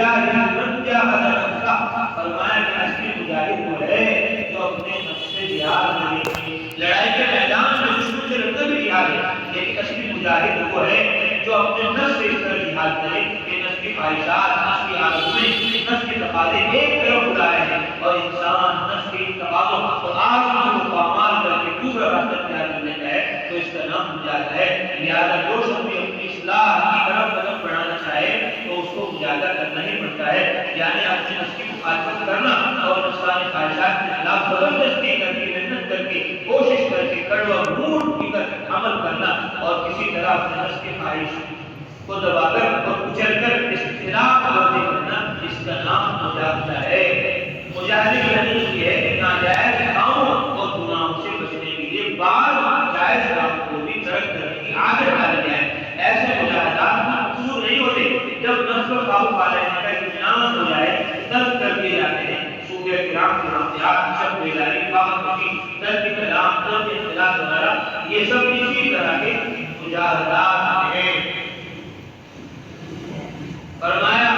المجاہد من جاہد نفسہ، فرمایا کہ اصلی مجاہد وہ ہے جو اپنے نفس سے جہاد کرے. لڑائی کے میدان میں دشمن سے لڑنا بھی جہاد ہے، لیکن اصلی مجاہد وہ ہے جو اپنے نفس سے اس طرح جہاد کرے کہ نفس کی خواہشات، نفس کی عادتیں، نفس کے تقاضے ایک طرف اٹھائے ہیں اور انسان نفس کے تقاضوں اور آرزوؤں کو پامال کر کے دوسرا راستہ اختیار کرنے کا ہے تو اس کا نام مجاہدہ ہے. لہٰذا جو شخص بھی اپنی اصلاح کی طرف قدم بڑھانا چاہے تو اس کو مجاہدہ کرنا ہی پڑتا ہے. یعنی اپنے نفس کی مخالفت کرنا اور نفسانی خواہشات کے خلاف زبردستی کر کے، محنت کر کے، کوشش کر کے، کڑوا موڈ کی کر عمل کرنا اور کسی طرح اپنے نفس کی خواہش کو دبا کر اور کچل کر اس کے خلاف ورزی کرنا، اس کا نام مجاہدہ ہے. مجاہدے کی حدیث یہ ہے کہ ناجائز کاموں اور گناہوں سے بچنے کے لیے بعض جائز کاموں کو بھی ترک کرنے کی عادت ڈالی جائے. ایسے مجاہدات مقصود نہیں ہوتے، جب نفس پر قابو پا لینے کا اطمینان ہو جائے تب کر دیے جاتے ہیں. صوفیہ کرام کے واقعات، شب بیداری، پاکی، ترک کلام، ترک اختلاف وغیرہ یہ سب اسی طرح کے مجاہدات ہیں. فرمایا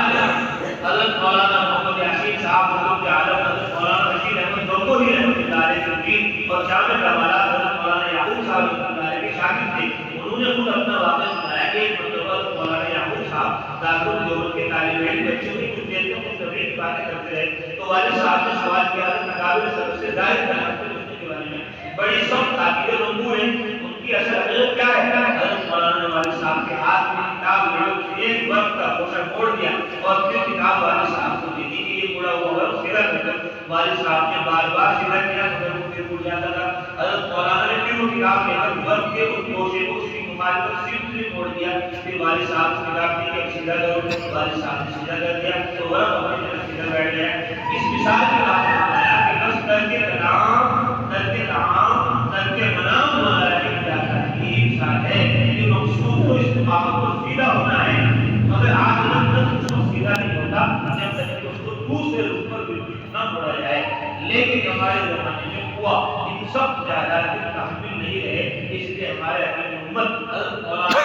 حضرت مولانا محمد یاسین صاحب حضرت عالم حضرت مولانا رشید احمد گنگوہی رحمۃ اللہ علیہ کے مرید اور جامع کمالات حضرت مولانا یعقوب صاحب رحمۃ اللہ علیہ کے شاگرد تھے. انہوں نے خود اپنا واقعہ سنایا کہ ایک مرتبہ مولانا یعقوب صاحب دارالعلوم کے طالب علم بچوں کی کچھ دیر تک مستقبل کی باتیں کرتے رہے تو والد صاحب نے سوال کیا حضرت اکابر سب سے ظاہر کلام کے دوسرے کے بارے میں بڑی سخت تاکید منظور ہے، ان کی اصل حقیقت کیا ہے؟ حضرت مولانا نے والد صاحب کے ہاتھ میں کتاب لے ایک وقت کا کوشش موڑ دیا اور پھر کتاب والد صاحب کو دے دی کہ یہ مڑا ہوا ہے سیدھا کر کر. والد صاحب نے بار بار سیدھا کیا مگر وہ پھر اڑ جاتا تھا. حضرت مولانا نے پھر وہ کتاب لے کر ورق کے اس گوشے کو اس کی مخالفت صرف سے موڑ دیا. پھر والد صاحب کو کتاب دی کہ سیدھا کرو. والد صاحب نے سیدھا کر دیا تو ورق اپنی طرف سیدھا بیٹھ گیا. اس مثال کے بعد فرمایا کہ بس ترک کلام، ترک طعام، ترک منام والا ایک جاتا کی مثال ہے کہ مقصود کو استقامت کو سیدھا ہونا ہے مگر عادت اس کو سیدھا نہیں ہوتا جب تک کہ اس کو دوسرے رخ پر بالکل نہ موڑا جائے. لیکن ہمارے زمانے میں ہوا ان سب جائیداد کی تحمل نہیں رہے، اس لیے ہمارے اپنی امت حضرت مولانا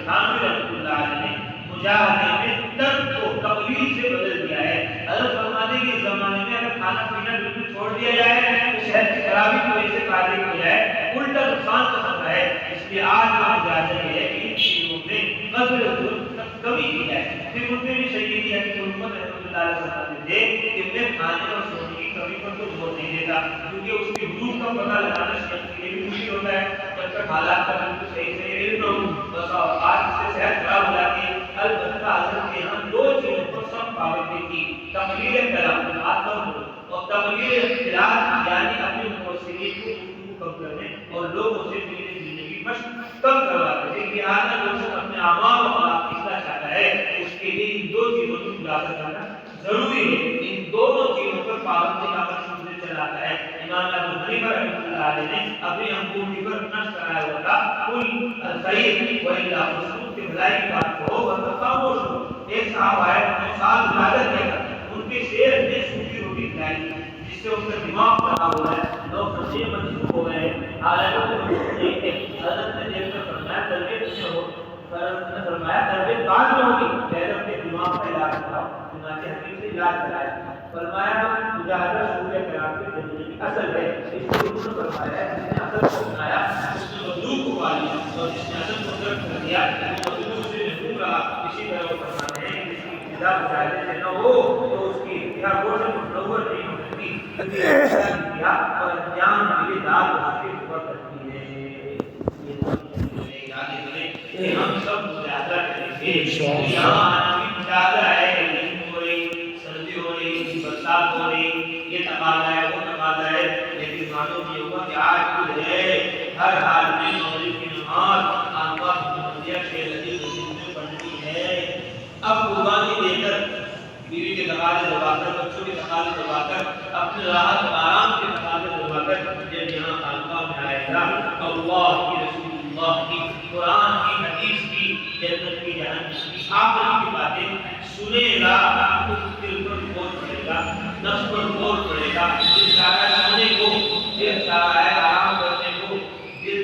تھانوی رحمۃ اللہ علیہ نے مجاہدے میں ترک کو تقلید سے بدل دیا ہے. حضرت فرماتے کہ اس زمانے میں اگر کھانا پینا بالکل چھوڑ دیا جائے تو صحت کی خرابی کی وجہ سے فائدے کی بجائے الٹا نقصان کا خطرہ ہے. اس لیے آج ہم مجاہدہ یہ ہے کہ ان چیزوں میں قدر کمی کی جائے. پھر ان میں بھی صحیح دیا کہ محمد رحمۃ اللہ علیہ فرماتے تھے کہ میں کھانے اور سونے کی کمی پر تو زور نہیں دیتا کیونکہ اس کی حدود کا پتہ لگانا شخص کے لیے بھی مشکل ہوتا ہے. جب تک حالات کا بالکل صحیح سے علم نہ ہو بس اوقات سے صحت خراب ہو جاتی ہے. البتہ حضرت کے ہم دو چیزوں پر سب پابندی کی، تقلید کلام اور تقلید اختلاف یعنی اپنے موسیقی کو کم کرنے اور لوگوں سے ملنے کی مشق کم کرواتے تھے. لہٰذا جو شخص اپنے اعمال اور اصلاح چاہتا ہے اس کے لیے ان دو چیزوں کو خلاصہ کرنا ضروری ہے. ان دونوں چیزوں پر پابندی کا مشہور سے چلاتا ہے. امام ابو حنیفہ رحمۃ اللہ علیہ نے اپنی انگوٹھی پر نقش کرایا ہوا تھا کل خیر و الا فسوق کے بھلائی کی بات کو اور خاموش ہو. ایک صاحب آئے انہوں نے سال عبادت کیا ان کے شیر نے سوکھی روٹی کھلائی جس سے ان کا دماغ خراب ہو گیا. لوگ سمجھے منسوخ ہو گئے. حضرت نے دیکھ کر فرمایا تربیت میں ہو فرمایا تربیت بعد میں ہوگی، پہلے اپنے دماغ کا علاج کراؤ. چنانچہ حکیم سے علاج کرایا. فرمایا مجاہدہ صوفیہ کرام کے زندگی کی اصل ہے. اس کو انہوں نے فرمایا جس نے اصل کو سنایا اس نے مطلوب کو پا لیا اور جس نے اصل کو ترک کر دیا وہ مطلوب سے محروم رہا. اسی طرح وہ فرماتے ہیں جس کی ابتدا مجاہدے سے نہ ہو تو اس کی انتہا وہ سے متنور نہیں ہو سکتی کیونکہ اور انجام کے لیے داد اس کی ہوا کرتی ہے. کہ ہم سب مجاہدہ کریں گے. یہاں آنا بھی مجاہدہ ہے. گرمی ہو رہی، سردی ہو رہی، برسات ہو رہی، یہ تقاضا ہے وہ تقاضا ہے. لیکن معلوم یہ ہوا کہ آج خود ہے ہر حال میں مغرب کی نماز آنکھوں کی مندیہ کے لذیذ میں پڑھنی ہے. اب قربانی دے کر بیوی کے تقاضے دبا کر، بچوں کے تقاضے دبا کر، اپنے راحت آرام کے تقاضے دبا کر جب یہاں خانقاہ میں آئے گا اللہ کی رسول اللہ کی قرآن کی حدیث کی جنت کی جہنم کی آخرت کی باتیں سنے گا